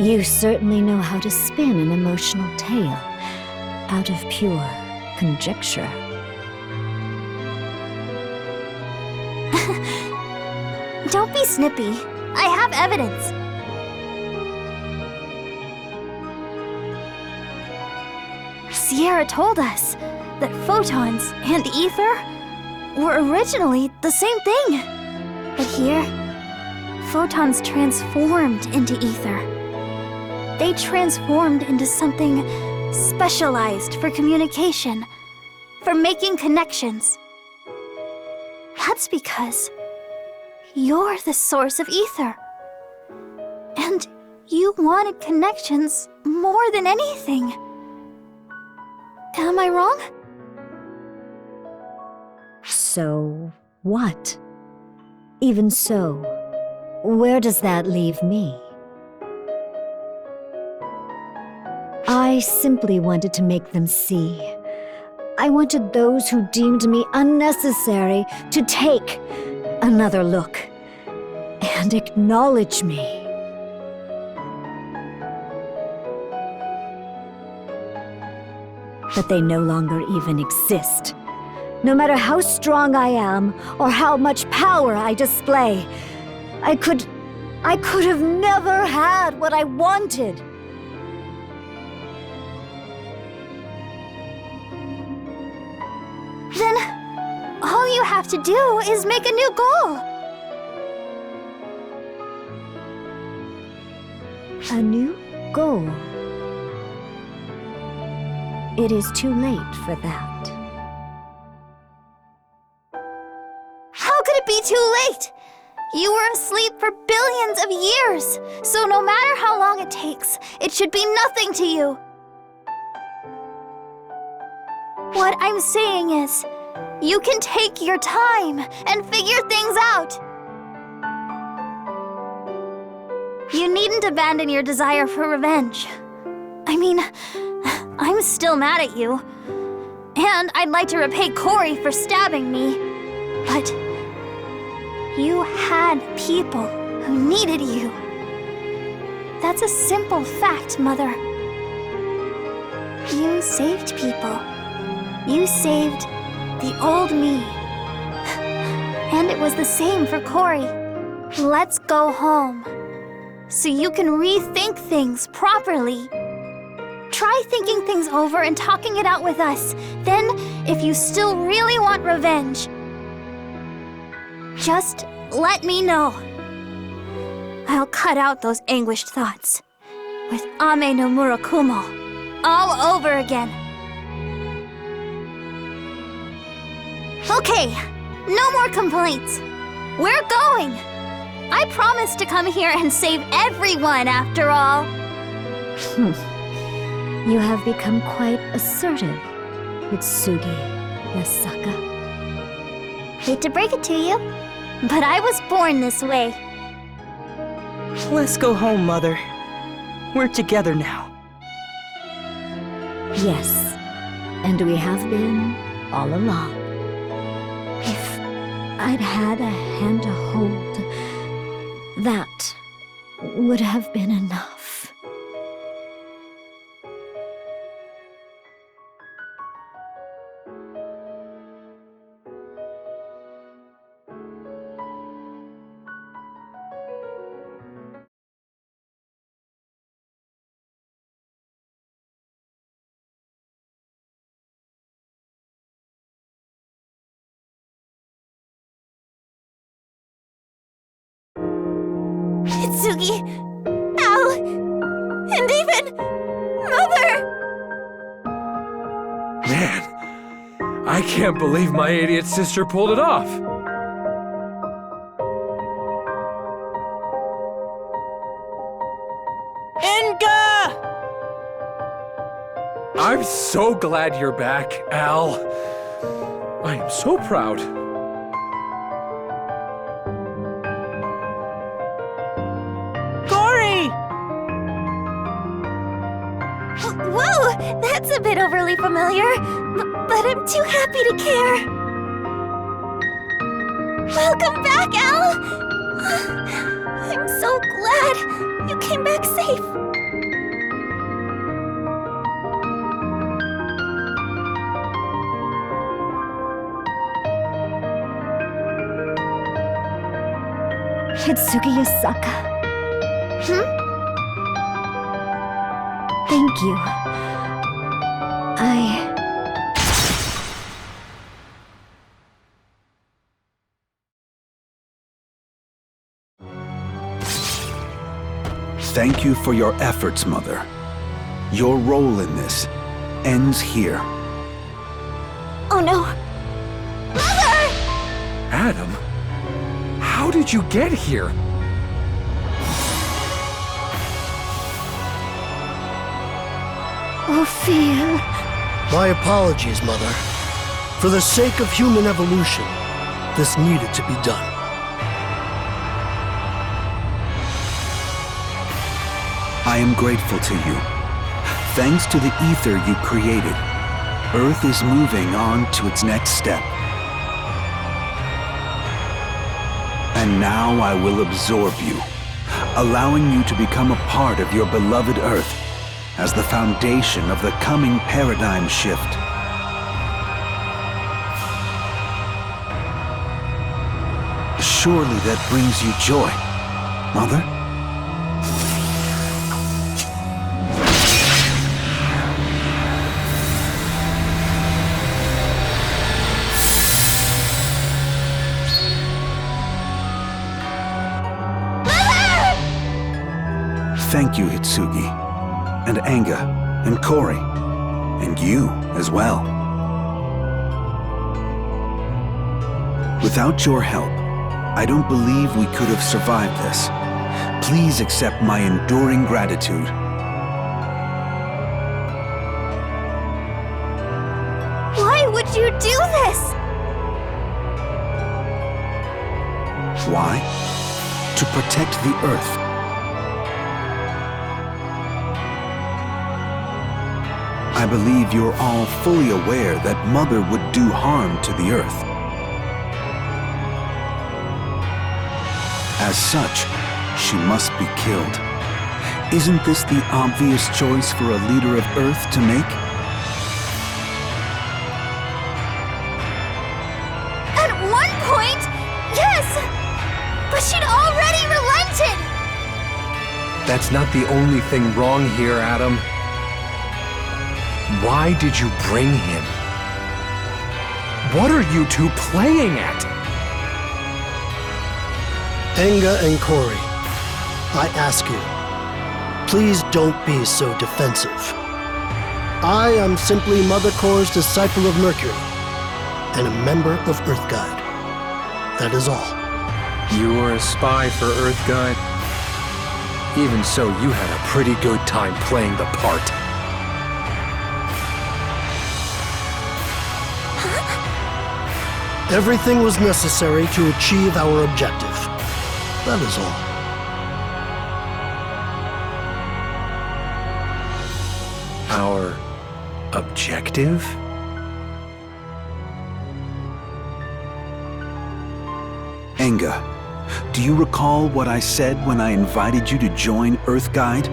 You certainly know how to spin an emotional tale out of pure conjecture. Don't be snippy. I have evidence. Sierra told us that photons and ether were originally the same thing. But here, photons transformed into ether. They transformed into something specialized for communication, for making connections. That's because you're the source of ether. And you wanted connections more than anything. Am I wrong? So what? Even so, where does that leave me? I simply wanted to make them see. I wanted those who deemed me unnecessary to take another look and acknowledge me. But they no longer even exist. No matter how strong I am or how much power I display, I could have never had what I wanted. Then, all you have to do is make a new goal. A new goal. It is too late for that. How could it be too late? You were asleep for billions of years, so no matter how long it takes, it should be nothing to you. What I'm saying is, you can take your time and figure things out. You needn't abandon your desire for revenge. I mean, I'm still mad at you. And I'd like to repay Corey for stabbing me. But you had people who needed you. That's a simple fact, Mother. You saved people. You saved the old me. And it was the same for Corey. Let's go home, so you can rethink things properly. Try thinking things over and talking it out with us. Then, if you still really want revenge, just let me know. I'll cut out those anguished thoughts with Ame no Murakumo all over again. Okay, no more complaints. We're going. I promised to come here and save everyone after all. You have become quite assertive, Mitsugi Yasaka. Hate to break it to you, but I was born this way. Let's go home, Mother. We're together now. Yes, and we have been all along. If I'd had a hand to hold, that would have been enough. Mitsugi, Al, and even Mother! Man, I can't believe my idiot sister pulled it off. Inga! I'm so glad you're back, Al. I am so proud. Whoa, that's a bit overly familiar, but I'm too happy to care. Welcome back, Al! I'm so glad you came back safe. Hitsugi Yasaka. Thank you. Thank you for your efforts, Mother. Your role in this ends here. Oh no! Mother! Adam? How did you get here? Ophir. My apologies, Mother. For the sake of human evolution, this needed to be done. I am grateful to you. Thanks to the ether you created, Earth is moving on to its next step. And now I will absorb you, allowing you to become a part of your beloved Earth as the foundation of the coming paradigm shift. Surely that brings you joy, Mother? Thank you, Hitsugi, and Anga, and Kori, and you as well. Without your help, I don't believe we could have survived this. Please accept my enduring gratitude. Why would you do this? Why? To protect the Earth. I believe you're all fully aware that Mother would do harm to the Earth. As such, she must be killed. Isn't this the obvious choice for a leader of Earth to make? At one point, yes! But she'd already relented! That's not the only thing wrong here, Adam. Why did you bring him? What are you two playing at? Anga and Kori, I ask you, please don't be so defensive. I am simply Mother Kor's disciple of Mercury and a member of Earth Guide. That is all. You were a spy for Earth Guide? Even so, you had a pretty good time playing the part. Everything was necessary to achieve our objective. That is all. Our objective? Anga, do you recall what I said when I invited you to join Earth Guide?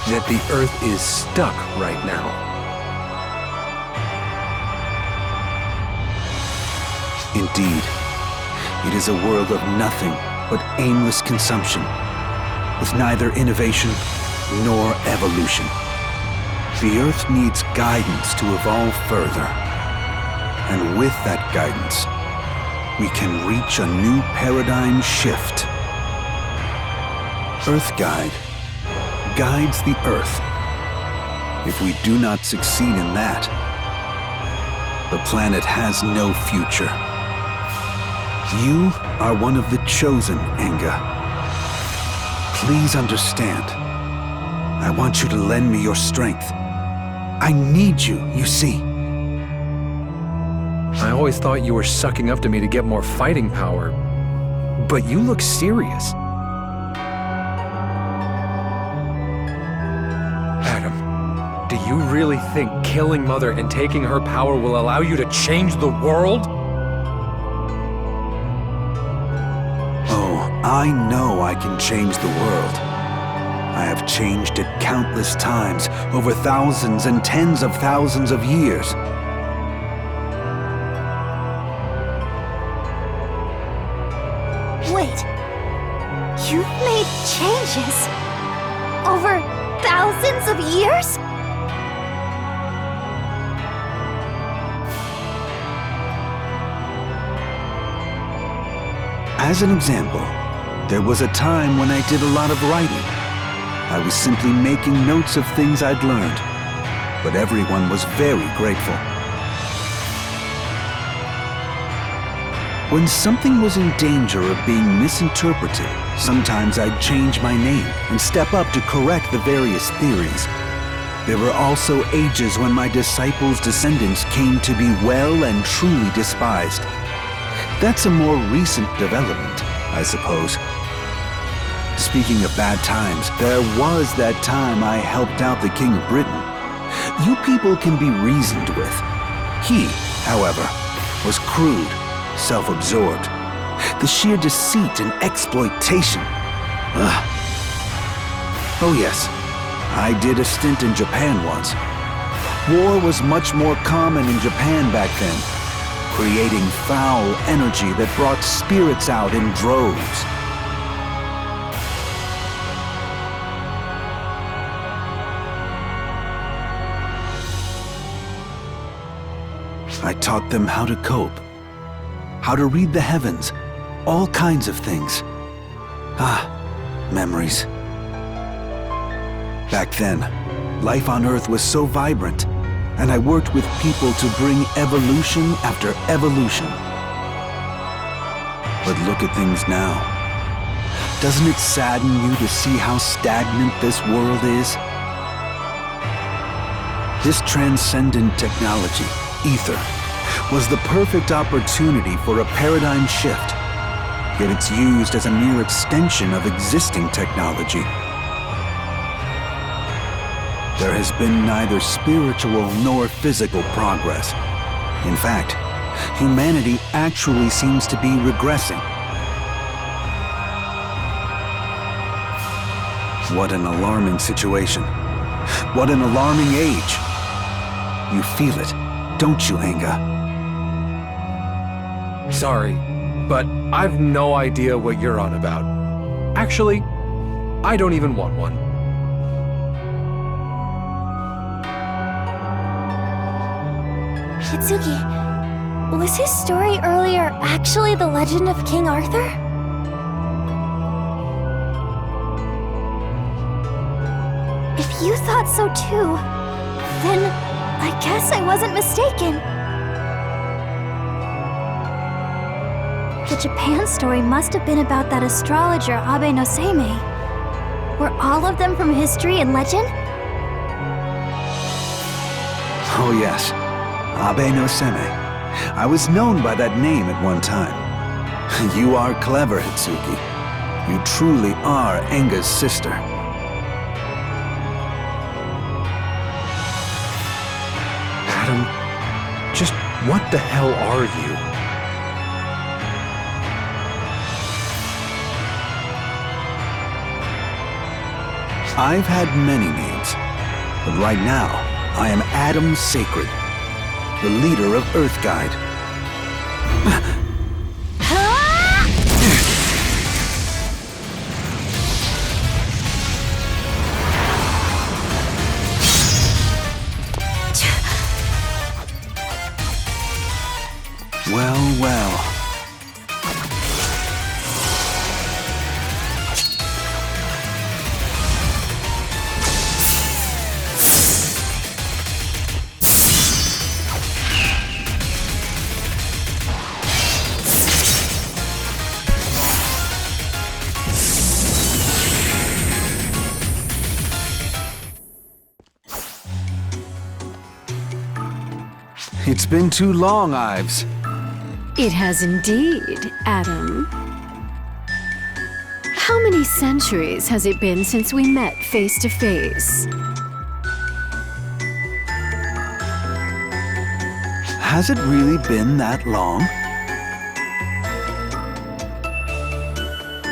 That the Earth is stuck right now. Indeed, it is a world of nothing but aimless consumption, with neither innovation nor evolution. The Earth needs guidance to evolve further, and with that guidance, we can reach a new paradigm shift. Earth Guide guides the Earth. If we do not succeed in that, the planet has no future. You are one of the chosen, Anga. Please understand. I want you to lend me your strength. I need you, you see. I always thought you were sucking up to me to get more fighting power. But you look serious. Adam, do you really think killing Mother and taking her power will allow you to change the world? I know I can change the world. I have changed it countless times, over thousands and tens of thousands of years. changes? Over thousands of years? As an example, there was a time when I did a lot of writing. I was simply making notes of things I'd learned, but everyone was very grateful. When something was in danger of being misinterpreted, sometimes I'd change my name and step up to correct the various theories. There were also ages when my disciples' descendants came to be well and truly despised. That's a more recent development, I suppose. Speaking of bad times, there was that time I helped out the King of Britain. You people can be reasoned with. He, however, was crude, self-absorbed. The sheer deceit and exploitation. Ugh. Oh yes, I did a stint in Japan once. War was much more common in Japan back then, creating foul energy that brought spirits out in droves. I taught them how to cope, how to read the heavens, all kinds of things. Ah, memories. Back then, life on Earth was so vibrant, and I worked with people to bring evolution after evolution. But look at things now. Doesn't it sadden you to see how stagnant this world is? This transcendent technology, ether, was the perfect opportunity for a paradigm shift, yet it's used as a mere extension of existing technology. There has been neither spiritual nor physical progress. In fact, humanity actually seems to be regressing. What an alarming situation. What an alarming age. You feel it, don't you, Enga? Sorry, but I've no idea what you're on about. Actually, I don't even want one. Hitsuki, was his story earlier actually the legend of King Arthur? If you thought so too, then I guess I wasn't mistaken. The Japan story must have been about that astrologer Abe no Seimei. Were all of them from history and legend? Oh yes, Abe no Seimei. I was known by that name at one time. You are clever, Hitsuki. You truly are Enga's sister. Adam, just what the hell are you? I've had many names, but right now, I am Adam Sacred, the leader of Earthguide. Well, well. It's been too long, Ives. It has indeed, Adam. How many centuries has it been since we met face to face? Has it really been that long?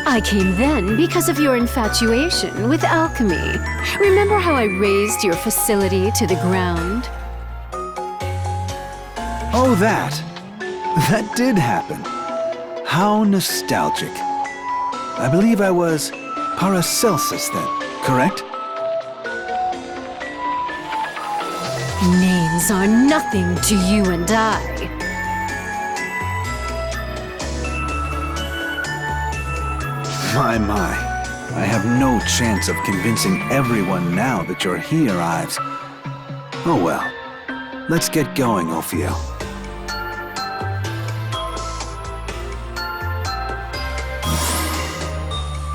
I came then because of your infatuation with alchemy. Remember how I razed your facility to the ground? Oh, that. That did happen. How nostalgic. I believe I was Paracelsus, then, correct? Names are nothing to you and I. My. I have no chance of convincing everyone now that you're here, Ives. Oh well. Let's get going, Ophiel.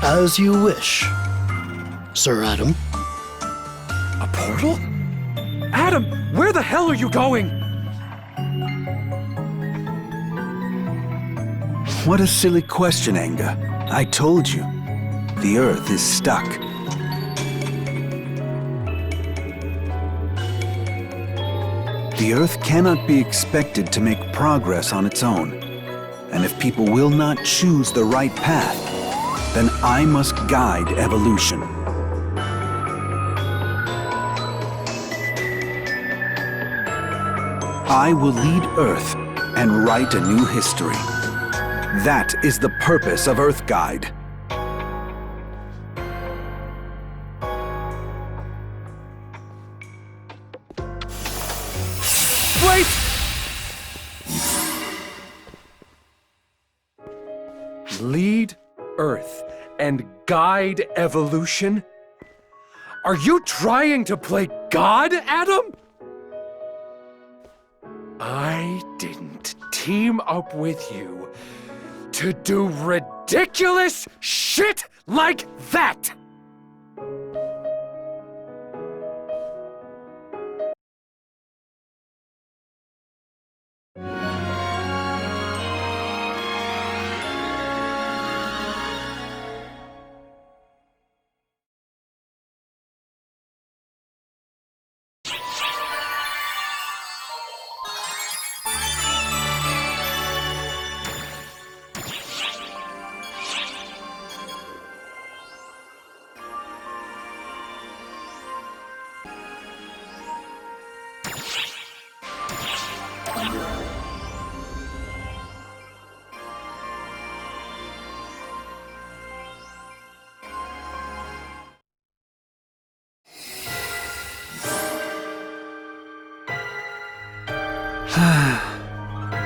As you wish, Sir Adam. A portal? Adam, where the hell are you going? What a silly question, Anga. I told you. The Earth is stuck. The Earth cannot be expected to make progress on its own. And if people will not choose the right path, then I must guide evolution. I will lead Earth and write a new history. That is the purpose of Earth Guide. Wait! Lead Earth and guide evolution? Are you trying to play God, Adam? I didn't team up with you to do ridiculous shit like that!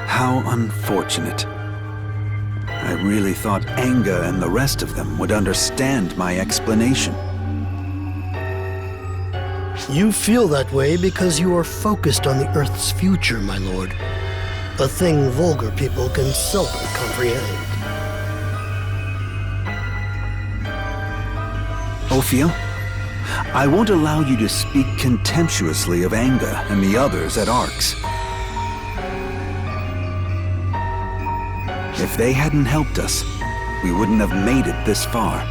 How unfortunate. I really thought Anga and the rest of them would understand my explanation. You feel that way because you are focused on the Earth's future, my lord. A thing vulgar people can seldom comprehend. Ophiel, I won't allow you to speak contemptuously of Anga and the others at Arx. If they hadn't helped us, we wouldn't have made it this far.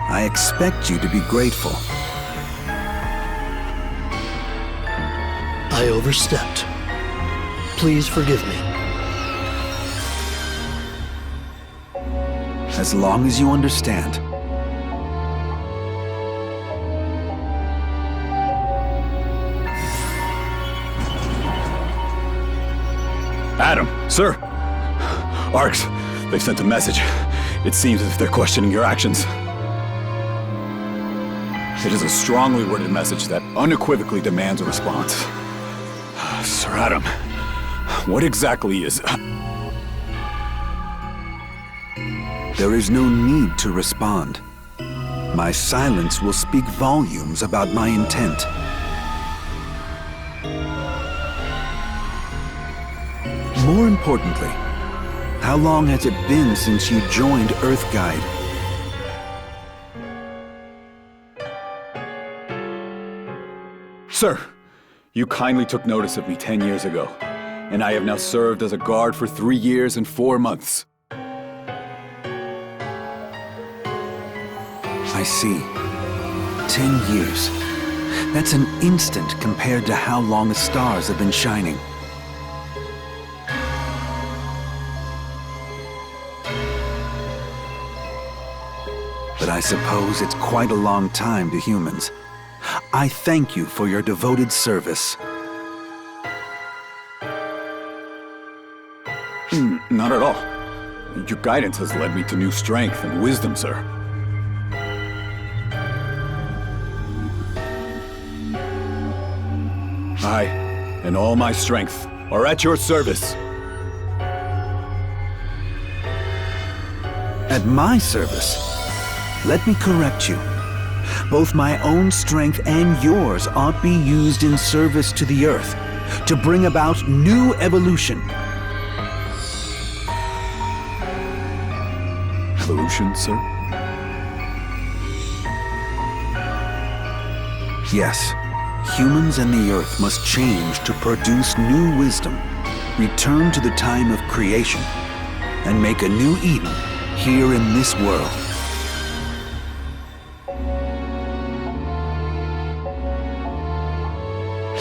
I expect you to be grateful. I overstepped. Please forgive me. As long as you understand. Adam, sir. Arx, they've sent a message. It seems as if they're questioning your actions. It is a strongly worded message that unequivocally demands a response. Sir Adam, what exactly is... There is no need to respond. My silence will speak volumes about my intent. More importantly, how long has it been since you joined Earth Guide? Sir, you kindly took notice of me 10 years ago, and I have now served as a guard for 3 years and 4 months. I see. 10 years. That's an instant compared to how long the stars have been shining. But I suppose it's quite a long time to humans. I thank you for your devoted service. Not at all. Your guidance has led me to new strength and wisdom, sir. I and all my strength are at your service. At my service? Let me correct you. Both my own strength and yours ought be used in service to the Earth, to bring about new evolution. Evolution, sir? Yes, humans and the Earth must change to produce new wisdom, return to the time of creation, and make a new Eden here in this world.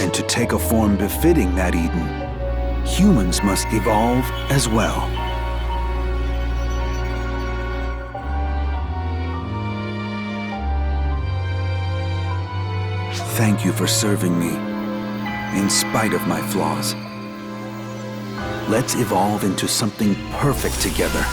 And to take a form befitting that Eden, humans must evolve as well. Thank you for serving me, in spite of my flaws. Let's evolve into something perfect together.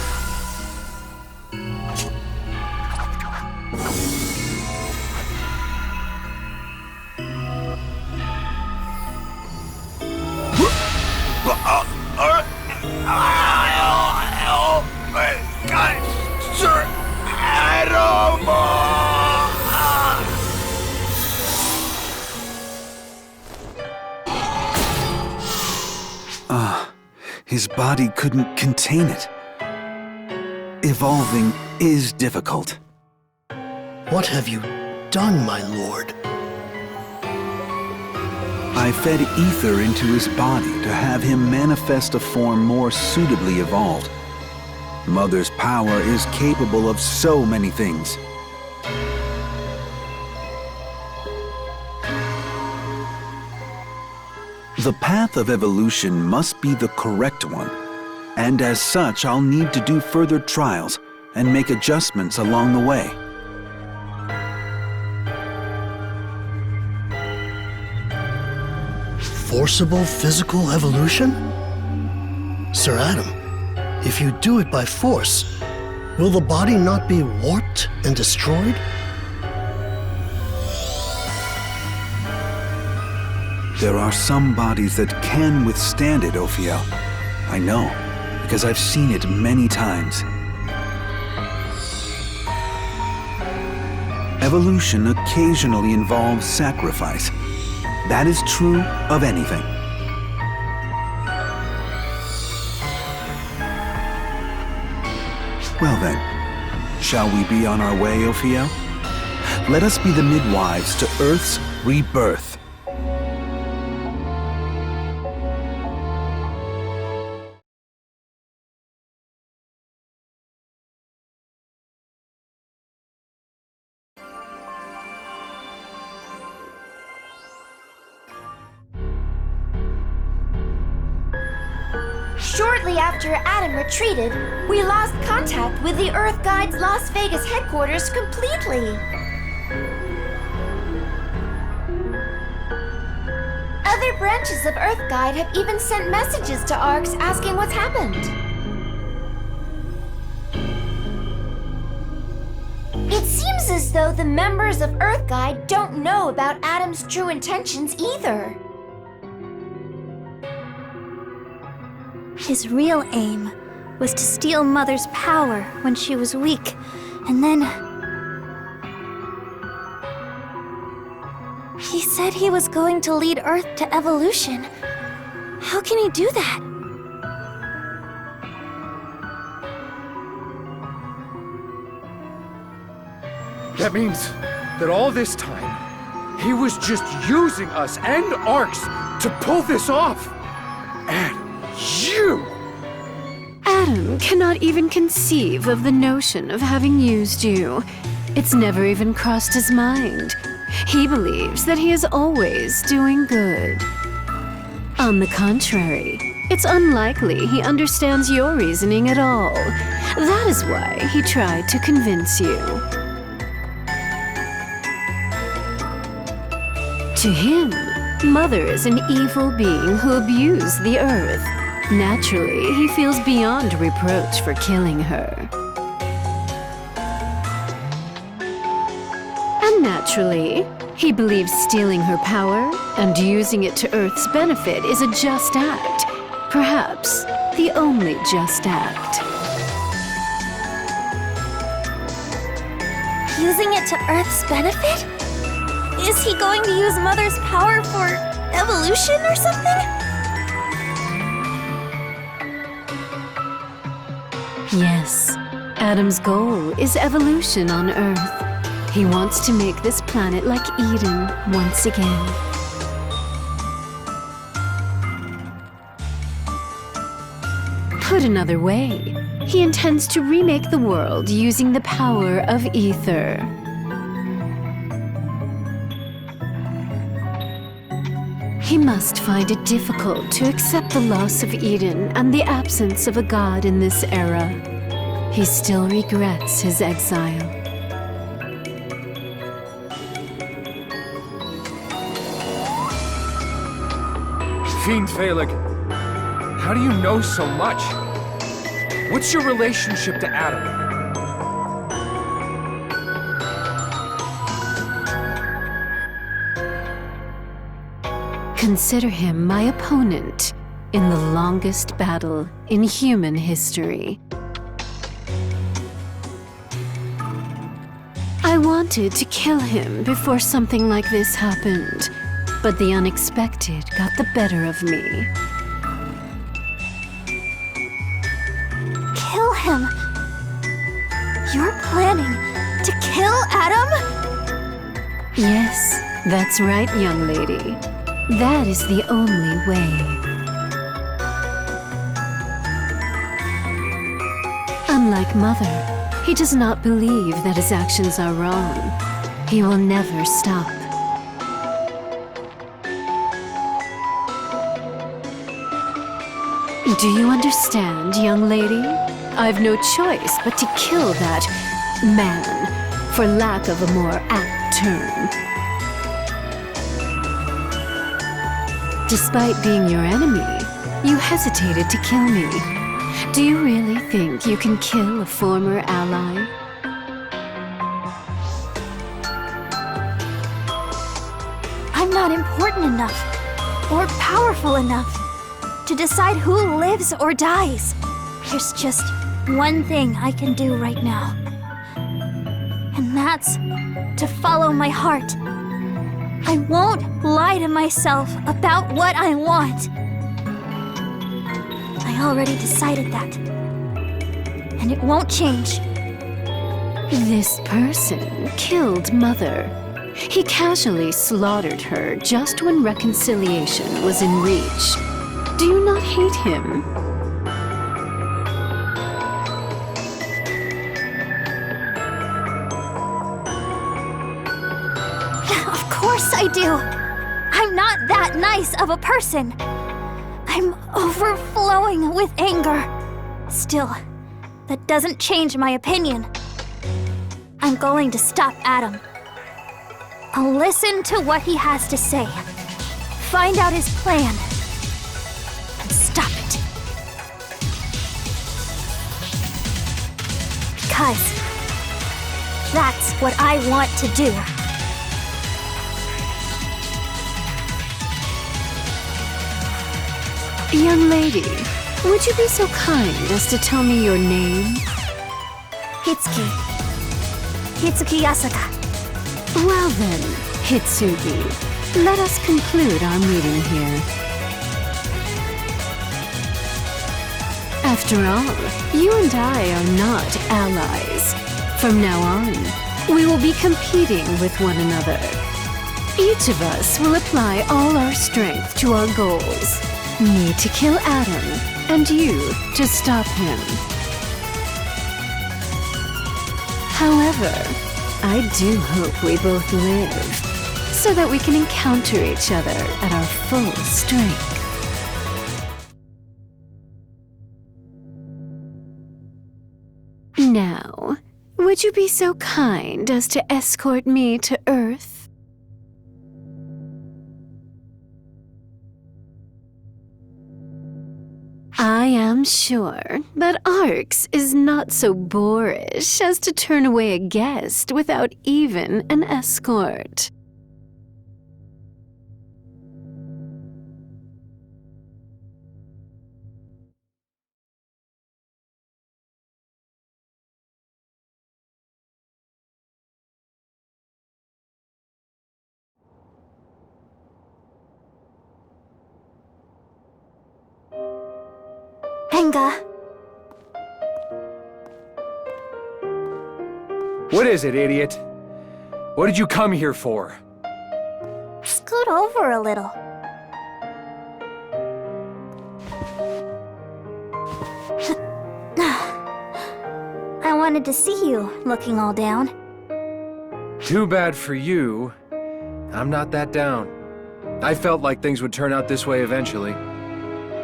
His body couldn't contain it. Evolving is difficult. What have you done, my lord? I fed ether into his body to have him manifest a form more suitably evolved. Mother's power is capable of so many things. The path of evolution must be the correct one, and as such, I'll need to do further trials and make adjustments along the way. Forcible physical evolution? Sir Adam, if you do it by force, will the body not be warped and destroyed? There are some bodies that can withstand it, Ophiel. I know, because I've seen it many times. Evolution occasionally involves sacrifice. That is true of anything. Well then, shall we be on our way, Ophiel? Let us be the midwives to Earth's rebirth. Shortly after Adam retreated, we lost contact with the Earth Guide's Las Vegas headquarters completely. Other branches of Earth Guide have even sent messages to ARX asking what's happened. It seems as though the members of Earth Guide don't know about Adam's true intentions either. His real aim was to steal Mother's power when she was weak, and then... He said he was going to lead Earth to evolution. How can he do that? That means that all this time, he was just using us and ARX to pull this off. And you! Adam cannot even conceive of the notion of having used you. It's never even crossed his mind. He believes that he is always doing good. On the contrary, it's unlikely he understands your reasoning at all. That is why he tried to convince you. To him, Mother is an evil being who abused the Earth. Naturally, he feels beyond reproach for killing her. And naturally, He believes stealing her power and using it to Earth's benefit is a just act. Perhaps the only just act. Using it to Earth's benefit? Is he going to use Mother's power for evolution or something? Yes, Adam's goal is evolution on Earth. He wants to make this planet like Eden once again. Put another way, he intends to remake the world using the power of ether. He must find it difficult to accept the loss of Eden and the absence of a god in this era. He still regrets his exile. Fiend Phaleg, how do you know so much? What's your relationship to Adam? Consider him my opponent in the longest battle in human history. I wanted to kill him before something like this happened, but the unexpected got the better of me. Kill him? You're planning to kill Adam? Yes, that's right, young lady. That is the only way. Unlike Mother, he does not believe that his actions are wrong. He will never stop. Do you understand, young lady? I've no choice but to kill that man, for lack of a more apt term. Despite being your enemy, you hesitated to kill me. Do you really think you can kill a former ally? I'm not important enough, or powerful enough, to decide who lives or dies. There's just one thing I can do right now. And that's to follow my heart. I won't lie to myself about what I want. I already decided that. And it won't change. This person killed Mother. He casually slaughtered her just when reconciliation was in reach. Do you not hate him? Of course I do. I'm not that nice of a person. I'm overflowing with anger. Still, that doesn't change my opinion. I'm going to stop Adam. I'll listen to what he has to say. Find out his plan. And stop it. Because that's what I want to do. Young lady, would you be so kind as to tell me your name? Hitsuki. Hitsuki Asaka. Well then, Hitsugi, let us conclude our meeting here. After all, you and I are not allies. From now on, we will be competing with one another. Each of us will apply all our strength to our goals. Me to kill Adam, and you to stop him. However, I do hope we both live, so that we can encounter each other at our full strength. Now, would you be so kind as to escort me to Earth? I am sure that Arx is not so boorish as to turn away a guest without even an escort. Enga, What is it, idiot? What did you come here for? scoot over a little. I wanted to see you looking all down. Too bad for you. I'm not that down. I felt like things would turn out this way eventually.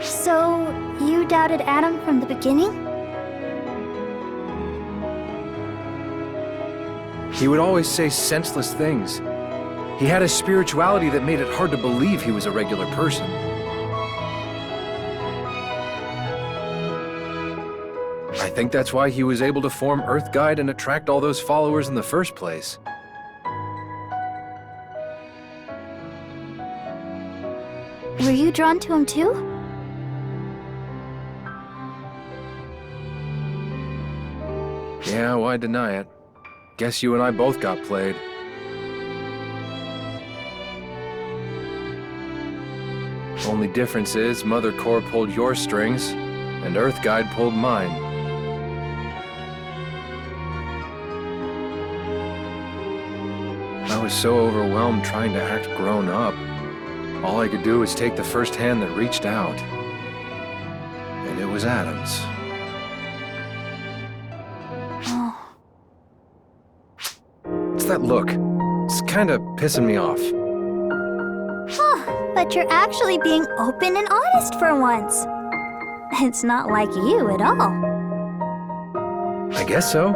So, you doubted Adam from the beginning? He would always say senseless things. He had a spirituality that made it hard to believe he was a regular person. I think that's why he was able to form Earthguide and attract all those followers in the first place. Were you drawn to him too? Yeah, why deny it? Guess you and I both got played. Only difference is Mother Core pulled your strings, and Earthguide pulled mine. I was so overwhelmed trying to act grown up. All I could do was take the first hand that reached out. And it was Adam's. What's that look? It's kinda pissing me off. But you're actually being open and honest for once. It's not like you at all. I guess so.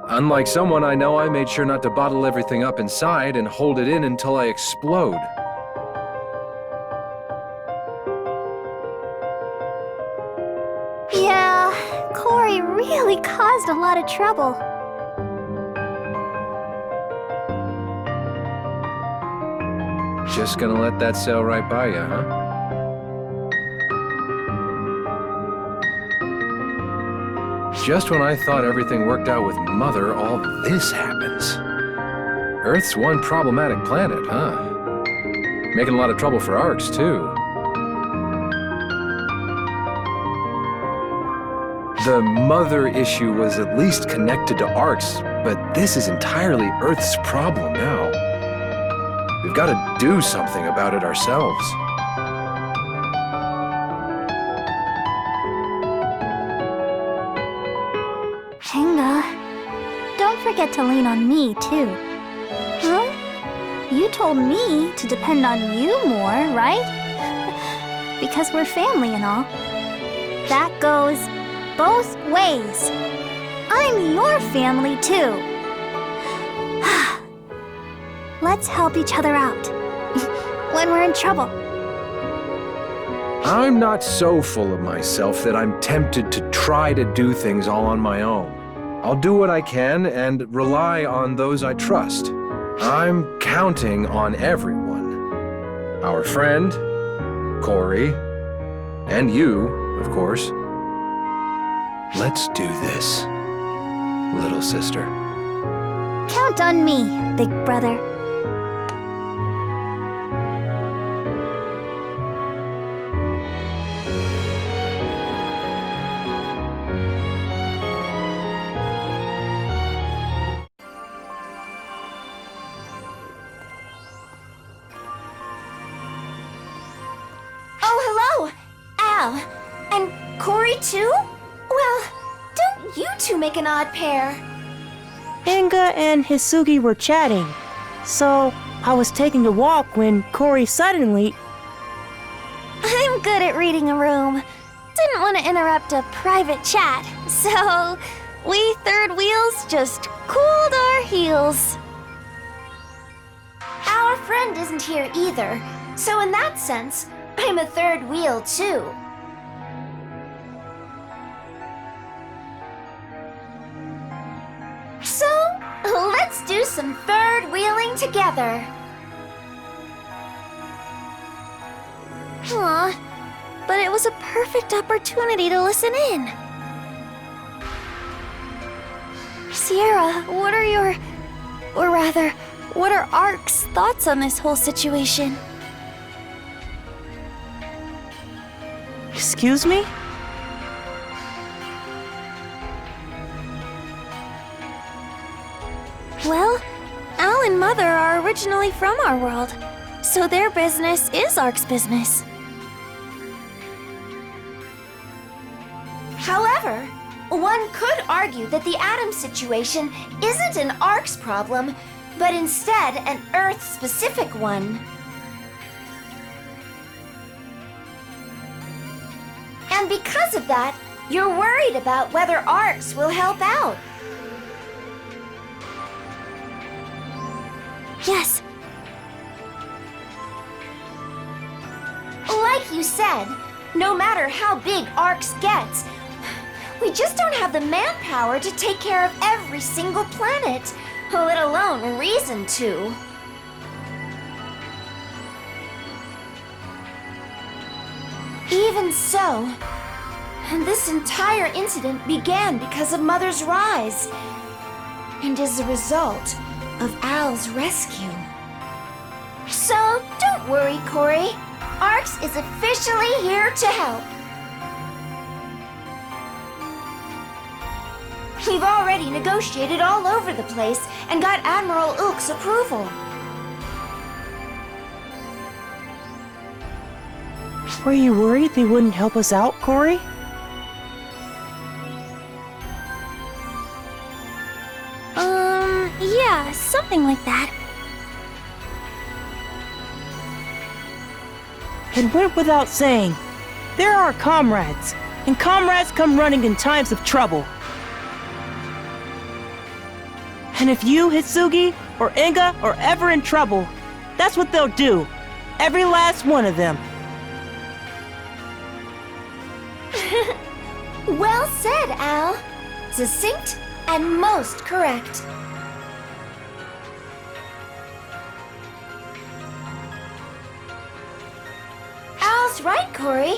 Unlike someone I know, I made sure not to bottle everything up inside and hold it in until I explode. Yeah, Corey really caused a lot of trouble. Just gonna let that sail right by you, huh? Just when I thought everything worked out with Mother, all this happens. Earth's one problematic planet, huh? Making a lot of trouble for Arcs, too. The Mother issue was at least connected to Arcs, but this is entirely Earth's problem now. We've got to do something about it ourselves. Henga, don't forget to lean on me, too. Huh? You told me to depend on you more, right? Because we're family and all. That goes both ways. I'm your family, too. Let's help each other out when we're in trouble. I'm not so full of myself that I'm tempted to try to do things all on my own. I'll do what I can and rely on those I trust. I'm counting on everyone. Our friend, Corey, and you, of course. Let's do this, little sister. Count on me, big brother. And Corey too? Well, don't you two make an odd pair? Enga and Hisugi were chatting, so I was taking a walk when Corey suddenly... I'm good at reading a room. Didn't want to interrupt a private chat, so we third wheels just cooled our heels. Our friend isn't here either, so in that sense, I'm a third wheel too. So, let's do some third wheeling together. Aw, but it was a perfect opportunity to listen in. Sierra, what are your... or rather, what are Ark's thoughts on this whole situation? Excuse me? brother are originally from our world, so their business is Ark's business. However, one could argue that the Atom situation isn't an Ark's problem, but instead an Earth-specific one. And because of that, you're worried about whether Arks will help out. Yes, Like you said, no matter how big Arks gets, we just don't have the manpower to take care of every single planet, let alone reason to. Even so, this entire incident began because of Mother's rise, and is a result of Al's rescue. So don't worry, Corey. Arks is officially here to help. We've already negotiated all over the place and got Admiral Ulk's approval. Were you worried they wouldn't help us out, Corey? Yeah, something like that. It went without saying. They're our comrades, and comrades come running in times of trouble. And if you, Hitsugi, or Inga are ever in trouble, that's what they'll do. Every last one of them. Well said, Al. Succinct and most correct. Al's right, Corey.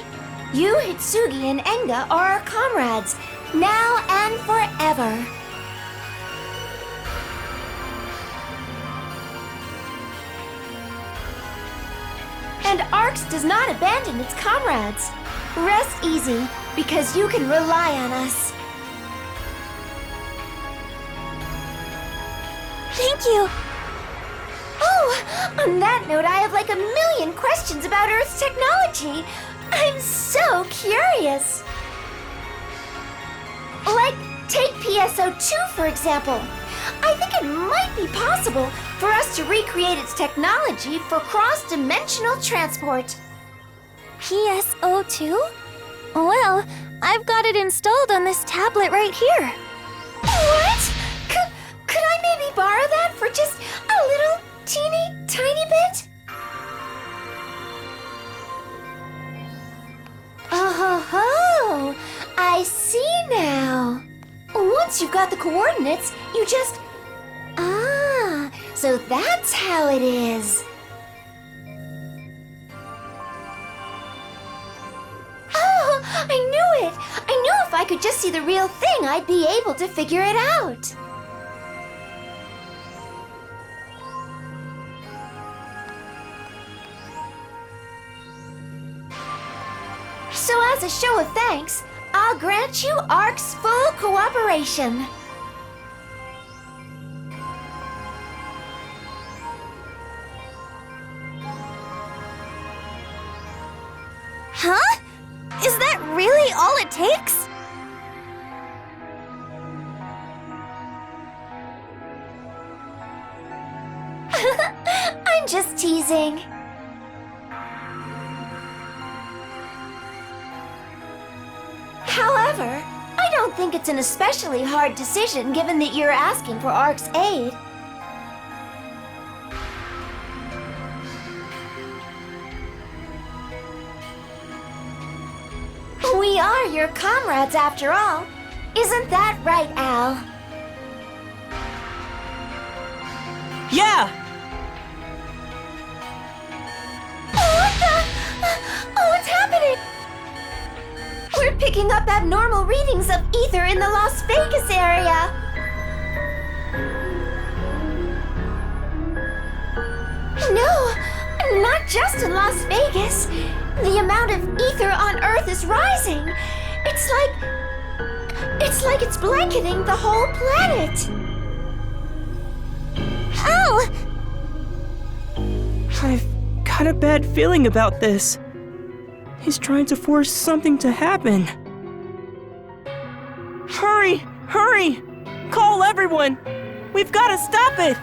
You, Hitsugi, and Enga are our comrades, now and forever. And Arks does not abandon its comrades. Rest easy, because you can rely on us. Thank you. Oh, on that note, I have like a million questions about Earth's technology. I'm so curious. Like, take PSO2, for example. I think it might be possible for us to recreate its technology for cross-dimensional transport. PSO2? Well, I've got it installed on this tablet right here. What? Could I maybe borrow that for just a little teeny tiny bit? Oh, I see now. Once you've got the coordinates, you just... Ah, so that's how it is. Oh, I knew it! I knew if I could just see the real thing, I'd be able to figure it out. So as a show of thanks, I'll grant you Ark's full cooperation. Huh? Is that really all it takes? I'm just teasing. However, I don't think it's an especially hard decision given that you're asking for Ark's aid. We are your comrades after all. Isn't that right, Al? Yeah! What the? Oh, what's happening? We're picking up abnormal readings of ether in the Las Vegas area. No, not just in Las Vegas. The amount of ether on Earth is rising. It's like it's blanketing the whole planet. Ow! I've got a bad feeling about this. He's trying to force something to happen. Hurry! Hurry! Call everyone! We've got to stop it!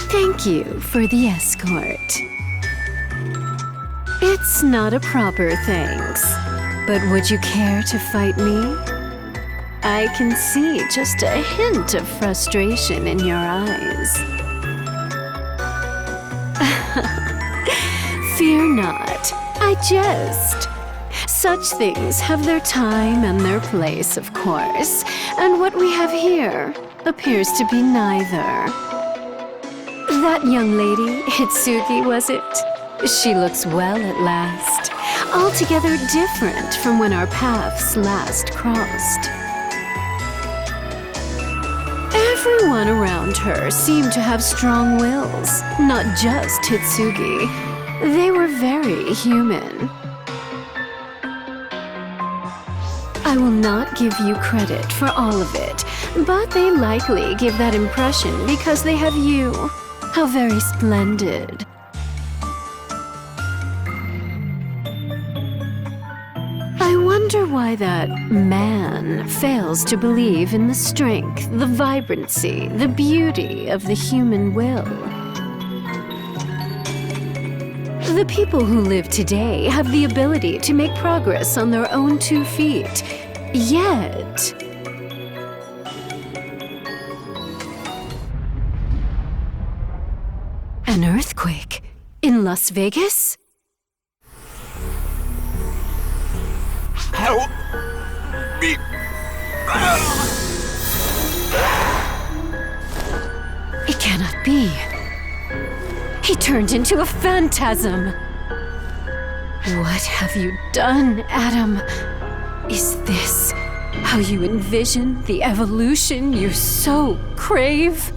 Thank you for the escort. It's not a proper thanks, but would you care to fight me? I can see just a hint of frustration in your eyes. Fear not, I jest. Such things have their time and their place, of course, and what we have here appears to be neither. That young lady, Hitsugi, was it? She looks well at last. Altogether different from when our paths last crossed. Everyone around her seemed to have strong wills, not just Hitsugi. They were very human. I will not give you credit for all of it, but they likely give that impression because they have you. How very splendid. I wonder why that man fails to believe in the strength, the vibrancy, the beauty of the human will. The people who live today have the ability to make progress on their own 2 feet, yet an earthquake in Las Vegas? Help me. It cannot be. He turned into a phantasm. What have you done, Adam? Is this how you envision the evolution you so crave?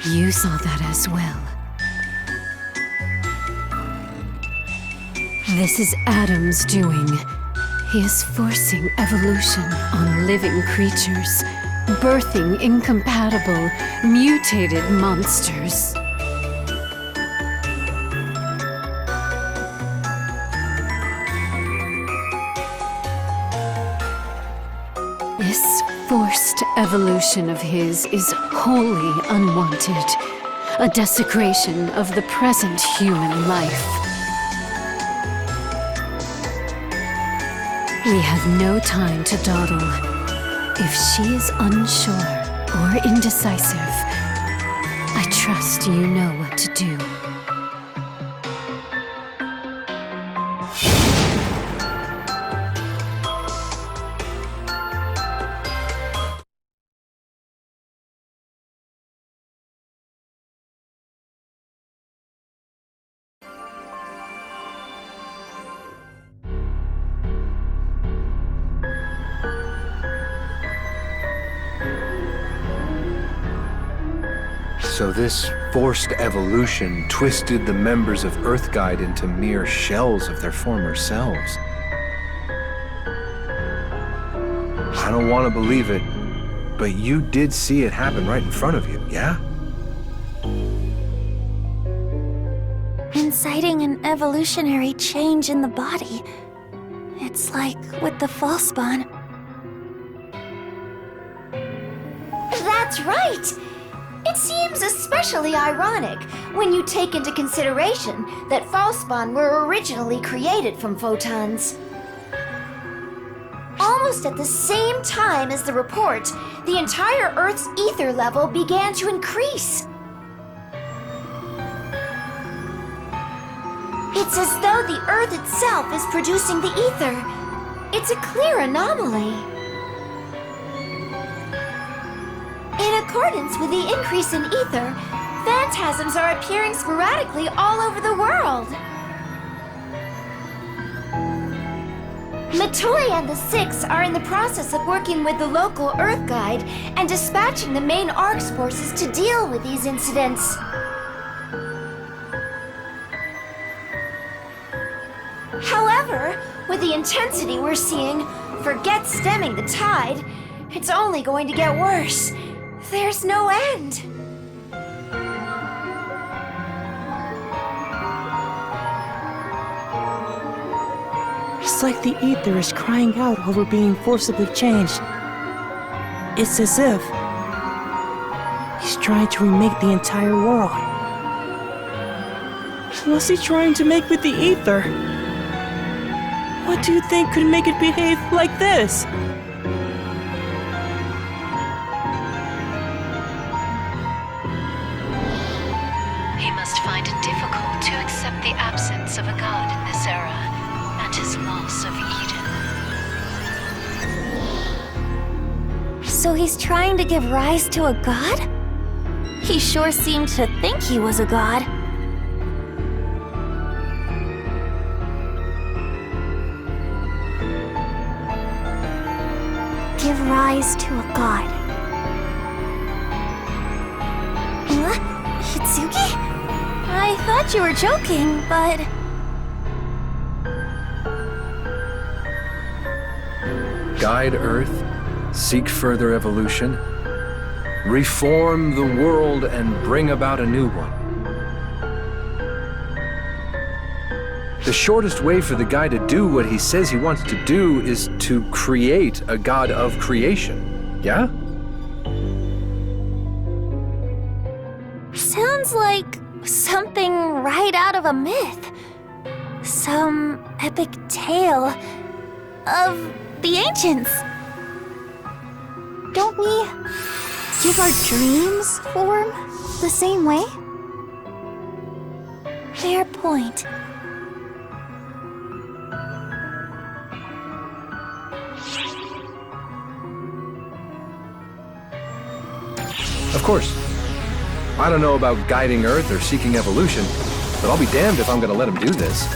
You saw that as well. This is Adam's doing. He is forcing evolution on living creatures, birthing incompatible, mutated monsters. This forced evolution of his is wholly unwanted, a desecration of the present human life. We have no time to dawdle. If she is unsure, or indecisive, I trust you know what to do. So this forced evolution twisted the members of Earthguide into mere shells of their former selves. I don't want to believe it, but you did see it happen right in front of you, yeah? Inciting an evolutionary change in the body. It's like with the false spawn. That's right! It seems especially ironic when you take into consideration that Falspawn were originally created from photons. Almost at the same time as the report, the entire Earth's ether level began to increase. It's as though the Earth itself is producing the ether. It's a clear anomaly. In accordance with the increase in ether, phantasms are appearing sporadically all over the world. Matoi and the Six are in the process of working with the local Earth Guide and dispatching the main ARC's forces to deal with these incidents. However, with the intensity we're seeing, forget stemming the tide, it's only going to get worse. There's no end. It's like the ether is crying out over being forcibly changed. It's as if he's trying to remake the entire world. What's he trying to make with the ether? What do you think could make it behave like this? He must find it difficult to accept the absence of a god in this era and his loss of Eden. So he's trying to give rise to a god? He sure seemed to think he was a god. Give rise to a god. What? Hitsugi? I thought you were joking, but... Guide Earth, seek further evolution, reform the world and bring about a new one. The shortest way for the guy to do what he says he wants to do is to create a god of creation, yeah? Sounds like something right out of a myth. Some epic tale of the ancients. Don't we give our dreams form the same way? Fair point. Of course. I don't know about guiding Earth or seeking evolution, but I'll be damned if I'm gonna let him do this.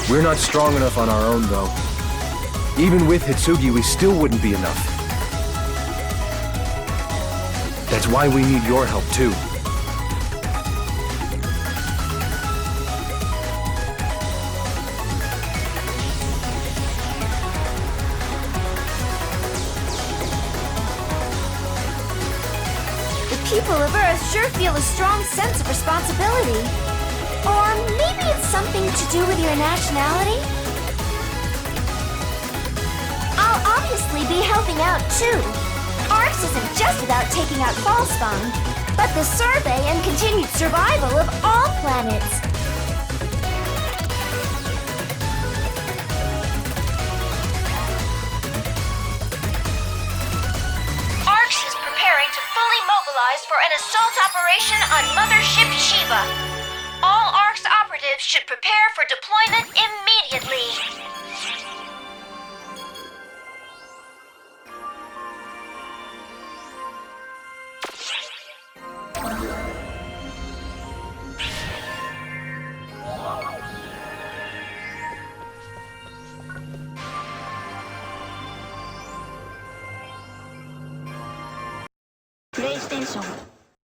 We're not strong enough on our own, though. Even with Hitsugi, we still wouldn't be enough. That's why we need your help, too. People of Earth sure feel a strong sense of responsibility. Or maybe it's something to do with your nationality? I'll obviously be helping out too. ARCS isn't just about taking out Falspawn, but the survey and continued survival of all planets. request for an assault operation on Mothership Shiva. All ARC's operatives should prepare for deployment immediately. PlayStation